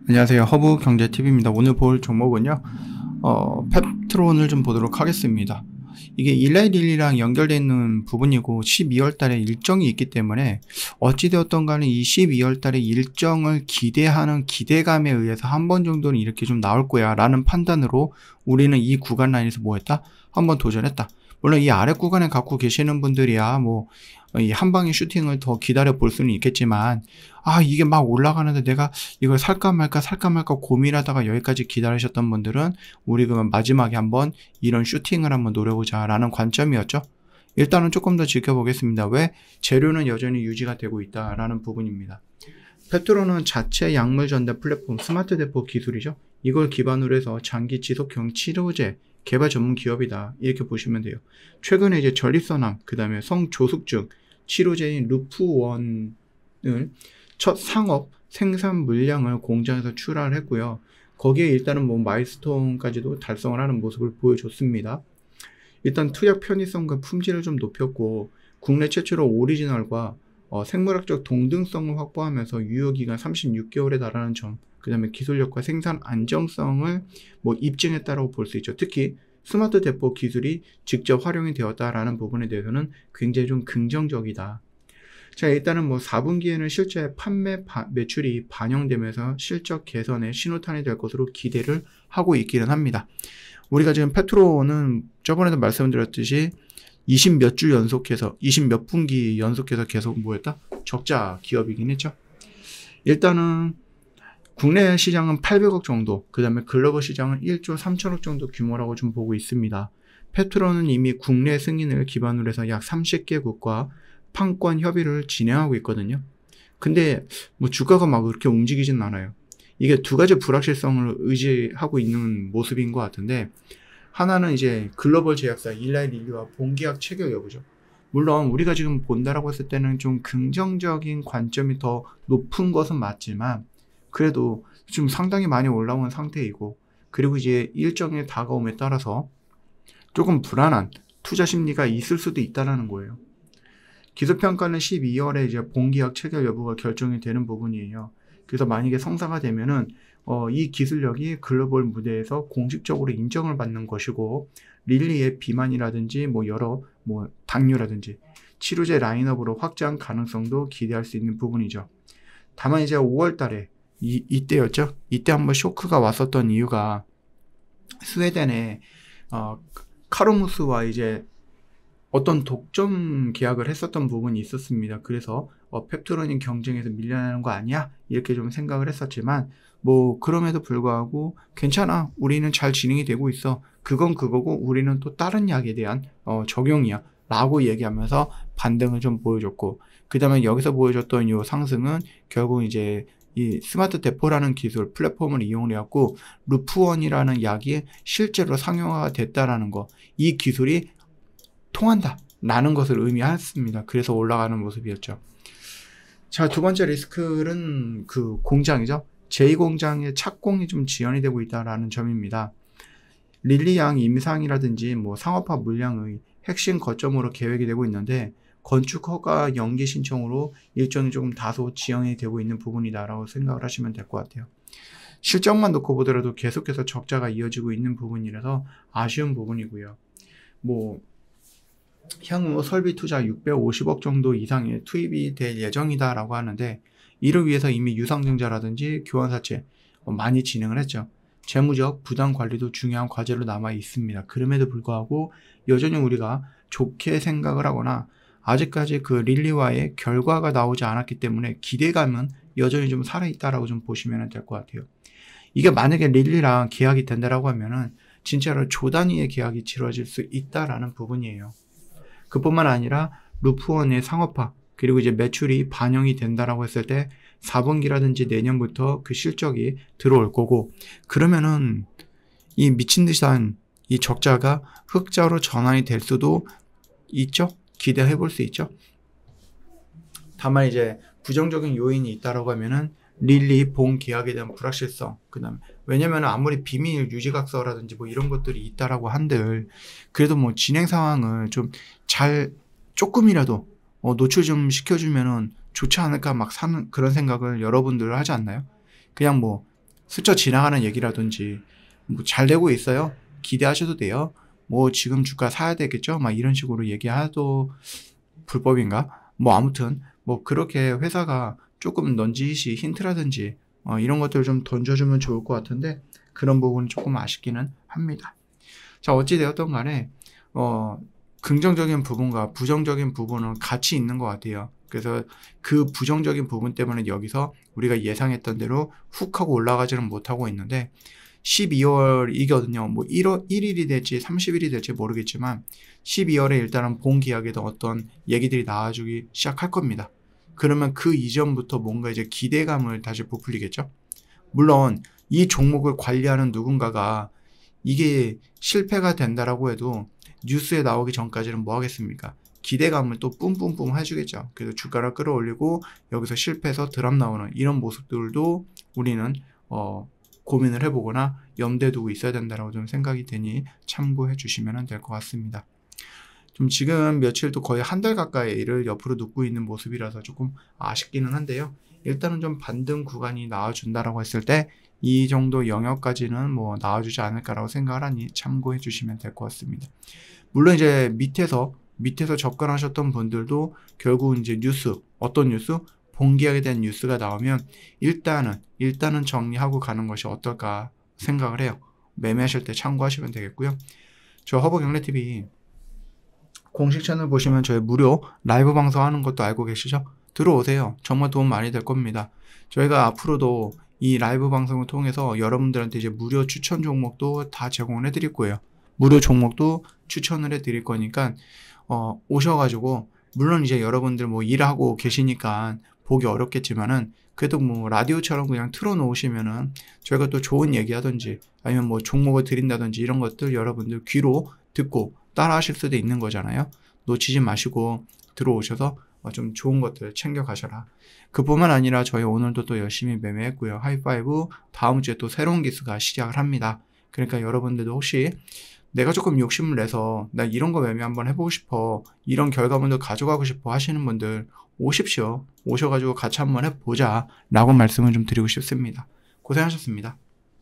안녕하세요. 허브경제TV입니다. 오늘 볼 종목은요, 페트론을 좀 보도록 하겠습니다. 이게 일라이릴리랑 연결되어 있는 부분이고 12월 달에 일정이 있기 때문에 어찌되었던 간에 이 12월 달에 일정을 기대하는 기대감에 의해서 한 번 정도는 이렇게 좀 나올 거야 라는 판단으로 우리는 이 구간 라인에서 뭐 했다? 한번 도전했다. 물론 이 아래 구간에 갖고 계시는 분들이야 이 한 방의 슈팅을 더 기다려 볼 수는 있겠지만, 이게 막 올라가는데 내가 이걸 살까 말까 고민하다가 여기까지 기다리셨던 분들은 우리 그러면 마지막에 한번 이런 슈팅을 한번 노려보자 라는 관점이었죠. 일단은 조금 더 지켜보겠습니다. 왜? 재료는 여전히 유지가 되고 있다라는 부분입니다. 페트로는 자체 약물 전달 플랫폼 스마트 대포 기술이죠. 이걸 기반으로 해서 장기 지속형 치료제 개발 전문 기업이다. 이렇게 보시면 돼요. 최근에 이제 전립선암, 그 다음에 성조숙증 치료제인 루프원을 첫 상업 생산 물량을 공장에서 출하를 했고요. 거기에 일단은 마일스톤까지도 달성을 하는 모습을 보여줬습니다. 일단 투약 편의성과 품질을 좀 높였고, 국내 최초로 오리지널과 생물학적 동등성을 확보하면서 유효기간 36개월에 달하는 점, 그 다음에 기술력과 생산 안정성을 입증했다고 볼 수 있죠. 특히 스마트 대포 기술이 직접 활용이 되었다라는 부분에 대해서는 굉장히 좀 긍정적이다. 자, 일단은 4분기에는 실제 판매 매출이 반영되면서 실적 개선에 신호탄이 될 것으로 기대를 하고 있기는 합니다. 우리가 지금 페트로는 저번에도 말씀드렸듯이 20 몇 분기 연속해서 계속 적자 기업이긴 했죠. 일단은 국내 시장은 800억 정도, 그 다음에 글로벌 시장은 1조 3천억 정도 규모라고 좀 보고 있습니다. 페트로는 이미 국내 승인을 기반으로 해서 약 30개국과 판권 협의를 진행하고 있거든요. 근데 주가가 막 그렇게 움직이진 않아요. 이게 두 가지 불확실성을 의지하고 있는 모습인 것 같은데, 하나는 이제 글로벌 제약사 일라이릴리와 본계약 체결 여부죠. 물론 우리가 지금 본다라고 했을 때는 좀 긍정적인 관점이 더 높은 것은 맞지만, 그래도 좀 상당히 많이 올라온 상태이고, 그리고 이제 일정에 다가옴에 따라서 조금 불안한 투자 심리가 있을 수도 있다는 거예요. 기술평가는 12월에 이제 본계약 체결 여부가 결정이 되는 부분이에요. 그래서 만약에 성사가 되면은 이 기술력이 글로벌 무대에서 공식적으로 인정을 받는 것이고, 릴리의 비만이라든지 여러 당뇨라든지 치료제 라인업으로 확장 가능성도 기대할 수 있는 부분이죠. 다만 이제 5월 달에 이때였죠. 이때 한번 쇼크가 왔었던 이유가 스웨덴의 카로무스와 이제 어떤 독점 계약을 했었던 부분이 있었습니다. 그래서 펩트론인 경쟁에서 밀려나는 거 아니야? 이렇게 좀 생각을 했었지만, 그럼에도 불구하고 괜찮아. 우리는 잘 진행이 되고 있어. 그건 그거고 우리는 또 다른 약에 대한 적용이야. 라고 얘기하면서 반등을 좀 보여줬고, 그 다음에 여기서 보여줬던 이 상승은 결국 이제 이 스마트 대포라는 기술 플랫폼을 이용을 해갖고 루프원이라는 약이 실제로 상용화가 됐다라는 거, 이 기술이 통한다 라는 것을 의미했습니다. 그래서 올라가는 모습이었죠. 자, 두 번째 리스크는 그 공장이죠. 제2공장의 착공이 좀 지연이 되고 있다라는 점입니다. 릴리양 임상이라든지 상업화 물량의 핵심 거점으로 계획이 되고 있는데, 건축 허가 연기 신청으로 일정이 조금 다소 지연이 되고 있는 부분이다라고 생각을 하시면 될 것 같아요. 실적만 놓고 보더라도 계속해서 적자가 이어지고 있는 부분이라서 아쉬운 부분이고요. 향후 설비 투자 650억 정도 이상의 투입이 될 예정이다라고 하는데, 이를 위해서 이미 유상증자라든지 교환사채 많이 진행을 했죠. 재무적 부담 관리도 중요한 과제로 남아 있습니다. 그럼에도 불구하고 여전히 우리가 좋게 생각을 하거나 아직까지 그 릴리와의 결과가 나오지 않았기 때문에 기대감은 여전히 좀 살아있다라고 좀 보시면 될 것 같아요. 이게 만약에 릴리랑 계약이 된다라고 하면은 진짜로 조 단위의 계약이 치러질 수 있다라는 부분이에요. 그뿐만 아니라 루프원의 상업화, 그리고 이제 매출이 반영이 된다라고 했을 때 4분기라든지 내년부터 그 실적이 들어올 거고, 그러면은 이 미친 듯이 한 이 적자가 흑자로 전환이 될 수도 있죠. 기대해 볼 수 있죠. 다만 이제 부정적인 요인이 있다라고 하면은 릴리 본 계약에 대한 불확실성, 그다음에 왜냐면 아무리 비밀 유지각서라든지 이런 것들이 있다라고 한들, 그래도 진행 상황을 좀 잘 조금이라도 노출 좀 시켜주면은 좋지 않을까 사는 그런 생각을 여러분들 하지 않나요? 그냥 스쳐 지나가는 얘기라든지 뭐 잘 되고 있어요. 기대하셔도 돼요. 뭐 지금 주가 사야 되겠죠? 막 이런 식으로 얘기해도 불법인가? 뭐 아무튼 뭐 그렇게 회사가 조금 넌지시 힌트라든지 이런 것들을 좀 던져주면 좋을 것 같은데 그런 부분은 조금 아쉽기는 합니다. 자, 어찌 되었던 간에 긍정적인 부분과 부정적인 부분은 같이 있는 것 같아요. 그래서 그 부정적인 부분 때문에 여기서 우리가 예상했던 대로 훅 하고 올라가지는 못하고 있는데 12월이거든요. 뭐 1일이 될지 30일이 될지 모르겠지만 12월에 일단은 본기약에도 어떤 얘기들이 나와주기 시작할 겁니다. 그러면 그 이전부터 뭔가 이제 기대감을 다시 부풀리겠죠. 물론 이 종목을 관리하는 누군가가 이게 실패가 된다라고 해도 뉴스에 나오기 전까지는 뭐 하겠습니까? 기대감을 또 뿜뿜뿜 해주겠죠. 그래서 주가를 끌어올리고 여기서 실패해서 드랍 나오는 이런 모습들도 우리는 고민을 해보거나 염두에 두고 있어야 된다라고 좀 생각이 되니 참고해 주시면 될 것 같습니다. 좀 지금 며칠 또 거의 한 달 가까이를 옆으로 눕고 있는 모습이라서 조금 아쉽기는 한데요. 일단은 좀 반등 구간이 나와준다라고 했을 때 이 정도 영역까지는 뭐 나와주지 않을까라고 생각을 하니 참고해 주시면 될 것 같습니다. 물론 이제 밑에서 접근하셨던 분들도 결국 이제 뉴스, 어떤 뉴스? 본기약에 대한 뉴스가 나오면 일단은 정리하고 가는 것이 어떨까 생각을 해요. 매매하실 때 참고하시면 되겠고요. 저 허브경제TV 공식 채널 보시면 저희 무료 라이브 방송하는 것도 알고 계시죠? 들어오세요. 정말 도움 많이 될 겁니다. 저희가 앞으로도 이 라이브 방송을 통해서 여러분들한테 이제 무료 추천 종목도 다 제공을 해드릴 거예요. 무료 종목도 추천을 해드릴 거니까 오셔가지고 물론 이제 여러분들 뭐 일하고 계시니까 보기 어렵겠지만은 그래도 뭐 라디오처럼 그냥 틀어놓으시면은 저희가 또 좋은 얘기하든지 아니면 뭐 종목을 드린다든지 이런 것들 여러분들 귀로 듣고 따라 하실 수도 있는 거잖아요. 놓치지 마시고 들어오셔서 좀 좋은 것들 챙겨 가셔라. 그뿐만 아니라 저희 오늘도 또 열심히 매매했고요. 하이파이브 다음 주에 또 새로운 기수가 시작을 합니다. 그러니까 여러분들도 혹시 내가 조금 욕심을 내서 나 이런 거 매매 한번 해보고 싶어, 이런 결과물도 가져가고 싶어 하시는 분들 오십시오. 오셔가지고 같이 한번 해보자 라고 말씀을 좀 드리고 싶습니다. 고생하셨습니다.